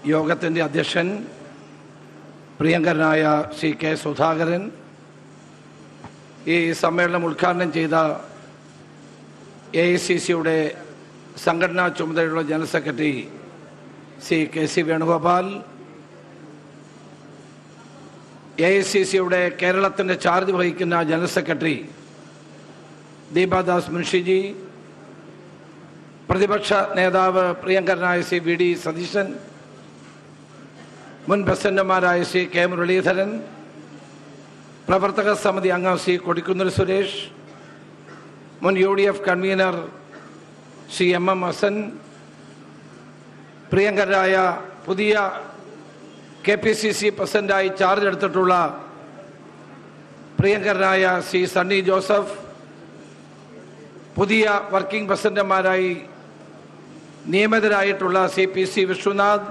യോഗത്തിൻ്റെ അധ്യക്ഷൻ പ്രിയങ്കരനായ ശ്രീ കെ സുധാകരൻ, ഈ സമ്മേളനം ഉദ്ഘാടനം ചെയ്ത AICCയുടെ സംഘടനാ ചുമതലയുള്ള general secretary Shri KC Venugopal, AICCയുടെ കേരളത്തിൻ്റെ ചാർജ് വഹിക്കുന്ന ജനറൽ സെക്രട്ടറി ദീപാദാസ് മുൻഷിജി, പ്രതിപക്ഷ നേതാവ് പ്രിയങ്കരനായ ശ്രീ VD സതീശൻ, മുൻ പ്രസിഡന്റുമാരായ ശ്രീ K മുരളീധരൻ, പ്രവർത്തക സമിതി അംഗം ശ്രീ കൊടിക്കുന്നിൽ സുരേഷ്, മുൻ UDF convener Shri MM Hassan, പ്രിയങ്കരായ പുതിയ KPCC പ്രസിഡന്റായി ചാർജ് എടുത്തിട്ടുള്ള പ്രിയങ്കരനായ ശ്രീ സണ്ണി ജോസഫ്, പുതിയ വർക്കിംഗ് പ്രസിഡന്റുമാരായി നിയമിതരായിട്ടുള്ള Shri PC Viswanath,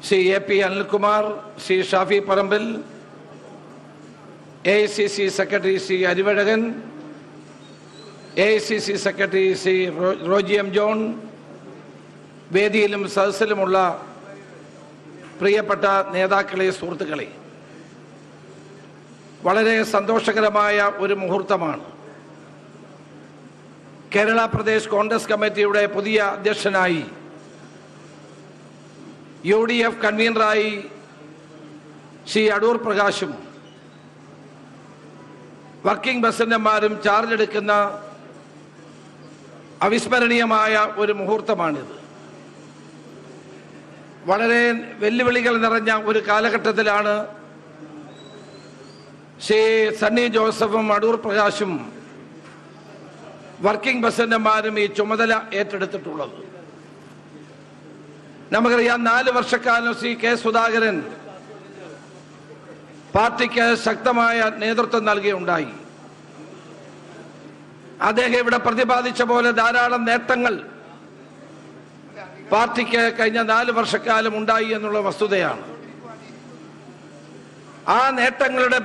Shri AP Anilkumar, Shri Shafi Parambil, AICC secretary Shri Arivazhagan, AICC secretary Shri Roji M John, വേദിയിലും സദസ്സിലുമുള്ള പ്രിയപ്പെട്ട നേതാക്കളെ, സുഹൃത്തുക്കളെ, വളരെ സന്തോഷകരമായ ഒരു മുഹൂർത്തമാണ്. കേരള പ്രദേശ് കോൺഗ്രസ് കമ്മിറ്റിയുടെ പുതിയ അധ്യക്ഷനായി, UDF കൺവീനറായി ശ്രീ അടൂർ പ്രകാശും വർക്കിംഗ് പ്രസിഡന്റുമാരും ചാർജ് എടുക്കുന്ന അവിസ്മരണീയമായ ഒരു മുഹൂർത്തമാണിത്. വളരെ വെല്ലുവിളികൾ നിറഞ്ഞ ഒരു കാലഘട്ടത്തിലാണ് ശ്രീ സണ്ണി ജോസഫും അടൂർ പ്രകാശും വർക്കിംഗ് പ്രസിഡന്റുമാരും ഈ ചുമതല ഏറ്റെടുത്തിട്ടുള്ളത്. നമുക്കറിയാം, 4 വർഷക്കാലം ശ്രീ K സുധാകരൻ പാർട്ടിക്ക് ശക്തമായ നേതൃത്വം നൽകുകയുണ്ടായി. അദ്ദേഹം ഇവിടെ പ്രതിപാദിച്ച പോലെ ധാരാളം നേട്ടങ്ങൾ പാർട്ടിക്ക് കഴിഞ്ഞ 4 വർഷക്കാലം ഉണ്ടായി എന്നുള്ള വസ്തുതയാണ്. ആ നേട്ടങ്ങളുടെ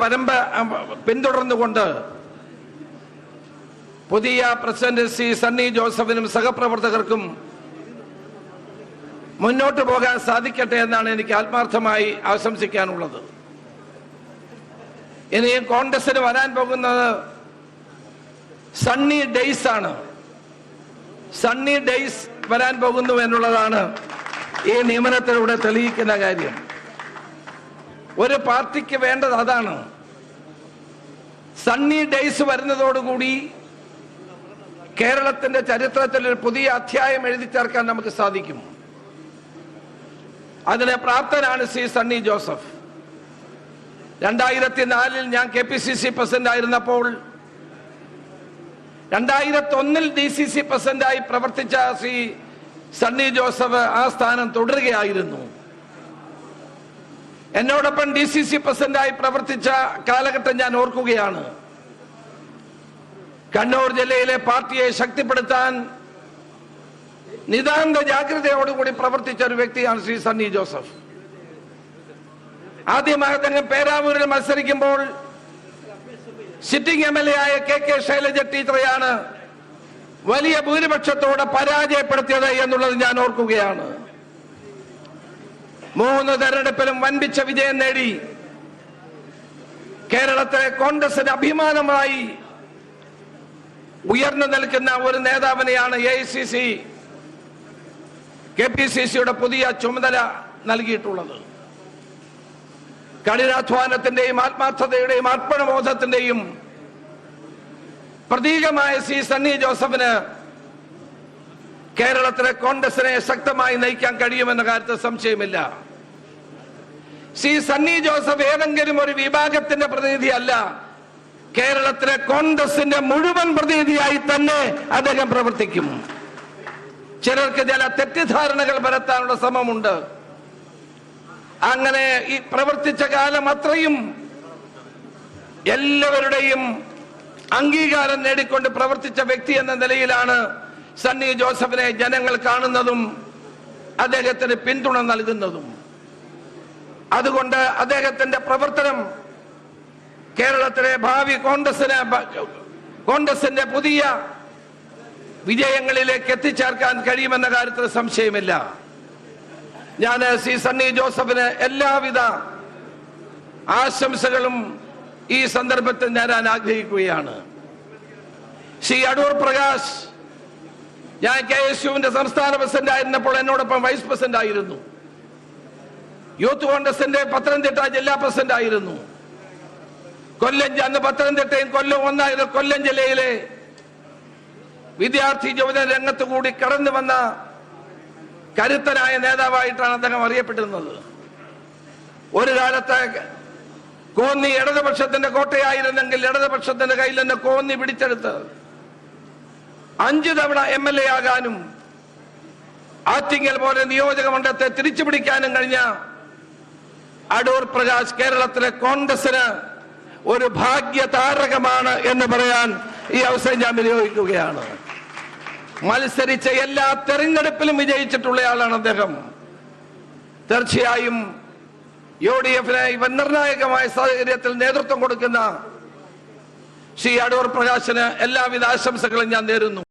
പിന്തുടർന്നുകൊണ്ട് പുതിയ പ്രസിഡന്റ് ശ്രീ സണ്ണി ജോസഫിനും സഹപ്രവർത്തകർക്കും മുന്നോട്ട് പോകാൻ സാധിക്കട്ടെ എന്നാണ് എനിക്ക് ആത്മാർത്ഥമായി ആശംസിക്കാനുള്ളത്. ഇനിയും കോൺഗ്രസിന് വരാൻ പോകുന്നത് സണ്ണി ഡേയ്സ് ആണ്. സണ്ണി ഡേയ്സ് വരാൻ പോകുന്നു എന്നുള്ളതാണ് ഈ നിയമനത്തിലൂടെ തെളിയിക്കുന്ന കാര്യം. ഒരു പാർട്ടിക്ക് വേണ്ടത് അതാണ്. സണ്ണി ഡേയ്സ് വരുന്നതോടുകൂടി കേരളത്തിന്റെ ചരിത്രത്തിൽ ഒരു പുതിയ അധ്യായം എഴുതി ചേർക്കാൻ നമുക്ക് സാധിക്കും. അതിന് പ്രാപ്തനാണ് ശ്രീ സണ്ണി ജോസഫ്. 2004 ഞാൻ KPCC പ്രസിഡന്റ് ആയിരുന്നപ്പോൾ 2001 DCC പ്രസിഡന്റായി പ്രവർത്തിച്ച ശ്രീ സണ്ണി ജോസഫ് ആ സ്ഥാനം തുടരുകയായിരുന്നു. എന്നോടൊപ്പം DCC പ്രസിഡന്റായി പ്രവർത്തിച്ച കാലഘട്ടം ഞാൻ ഓർക്കുകയാണ്. കണ്ണൂർ ജില്ലയിലെ പാർട്ടിയെ ശക്തിപ്പെടുത്താൻ നിതാന്ത ജാഗ്രതയോടുകൂടി പ്രവർത്തിച്ച ഒരു വ്യക്തിയാണ് ശ്രീ സണ്ണി ജോസഫ്. ആദ്യമായി അദ്ദേഹം പേരാവൂരിൽ മത്സരിക്കുമ്പോൾ സിറ്റിംഗ് MLA ആയ KK ശൈലജ ടീച്ചറെയാണ് വലിയ ഭൂരിപക്ഷത്തോടെ പരാജയപ്പെടുത്തിയത് എന്നുള്ളത് ഞാൻ ഓർക്കുകയാണ്. 3 തെരഞ്ഞെടുപ്പിലും വൻപിച്ച വിജയം നേടി കേരളത്തിലെ കോൺഗ്രസിന് അഭിമാനമായി ഉയർന്നു നിൽക്കുന്ന ഒരു നേതാവിനെയാണ് AICC KPCCയുടെ പുതിയ ചുമതല നൽകിയിട്ടുള്ളത്. കഠിനാധ്വാനത്തിന്റെയും ആത്മാർത്ഥതയുടെയും അർപ്പണബോധത്തിന്റെയും പ്രതീകമായ ശ്രീ സണ്ണി ജോസഫിന് കേരളത്തിലെ കോൺഗ്രസിനെ ശക്തമായി നയിക്കാൻ കഴിയുമെന്ന കാര്യത്തിൽ സംശയമില്ല. ശ്രീ സണ്ണി ജോസഫ് ഏതെങ്കിലും ഒരു വിഭാഗത്തിന്റെ പ്രതിനിധിയല്ല, കേരളത്തിലെ കോൺഗ്രസിന്റെ മുഴുവൻ പ്രതിനിധിയായി തന്നെ അദ്ദേഹം പ്രവർത്തിക്കും. ചിലർക്ക് ചില തെറ്റിദ്ധാരണകൾ പരത്താനുള്ള ശ്രമമുണ്ട്. അങ്ങനെ ഈ പ്രവർത്തിച്ച കാലം അത്രയും എല്ലാവരുടെയും അംഗീകാരം നേടിക്കൊണ്ട് പ്രവർത്തിച്ച വ്യക്തി എന്ന നിലയിലാണ് സണ്ണി ജോസഫിനെ ജനങ്ങൾ കാണുന്നതും അദ്ദേഹത്തിന് പിന്തുണ നൽകുന്നതും. അതുകൊണ്ട് അദ്ദേഹത്തിന്റെ പ്രവർത്തനം കേരളത്തിലെ ഭാവി കോൺഗ്രസിന്റെ പുതിയ വിജയങ്ങളിലേക്ക് എത്തിച്ചേർക്കാൻ കഴിയുമെന്ന കാര്യത്തിൽ സംശയമില്ല. ഞാൻ സി സണ്ണി ജോസഫിന് എല്ലാവിധ ആശംസകളും ഈ സന്ദർഭത്തിൽ നേരാൻ ആഗ്രഹിക്കുകയാണ്. ശ്രീ അടൂർ പ്രകാശ്, ഞാൻ KSUവിന്റെ സംസ്ഥാന പ്രസിഡന്റ് ആയിരുന്നപ്പോൾ എന്നോടൊപ്പം വൈസ് പ്രസിഡന്റ് ആയിരുന്നു. യൂത്ത് കോൺഗ്രസിന്റെ പത്തനംതിട്ട ജില്ലാ പ്രസിഡന്റ് ആയിരുന്നു. അന്ന് പത്തനംതിട്ടയും കൊല്ലം ഒന്നായിരുന്നു. കൊല്ലം ജില്ലയിലെ വിദ്യാർത്ഥി യുവജന രംഗത്ത് കൂടി കടന്നു വന്ന കരുത്തനായ നേതാവായിട്ടാണ് അദ്ദേഹം അറിയപ്പെട്ടിരുന്നത്. ഒരു കാലത്ത് കോന്നി ഇടതുപക്ഷത്തിന്റെ കോട്ടയായിരുന്നെങ്കിൽ ഇടതുപക്ഷത്തിന്റെ കയ്യിൽ നിന്ന് കോന്നി പിടിച്ചെടുത്ത് 5 തവണ MLA ആകാനും ആറ്റിങ്ങൽ പോലെ നിയോജക മണ്ഡലത്തെ തിരിച്ചു പിടിക്കാനും കഴിഞ്ഞ അടൂർ പ്രകാശ് കേരളത്തിലെ കോൺഗ്രസിന് ഒരു ഭാഗ്യ താരകമാണ് എന്ന് പറയാൻ ഈ അവസരം ഞാൻ വിനിയോഗിക്കുകയാണ്. മത്സരിച്ച എല്ലാ തെരഞ്ഞെടുപ്പിലും വിജയിച്ചിട്ടുള്ളയാളാണ് അദ്ദേഹം. തീർച്ചയായും UDF-ന് നിർണായകമായ സാഹചര്യത്തിൽ നേതൃത്വം കൊടുക്കുന്ന ശ്രീ അടൂർ പ്രകാശിന് എല്ലാവിധ ആശംസകളും ഞാൻ നേരുന്നു.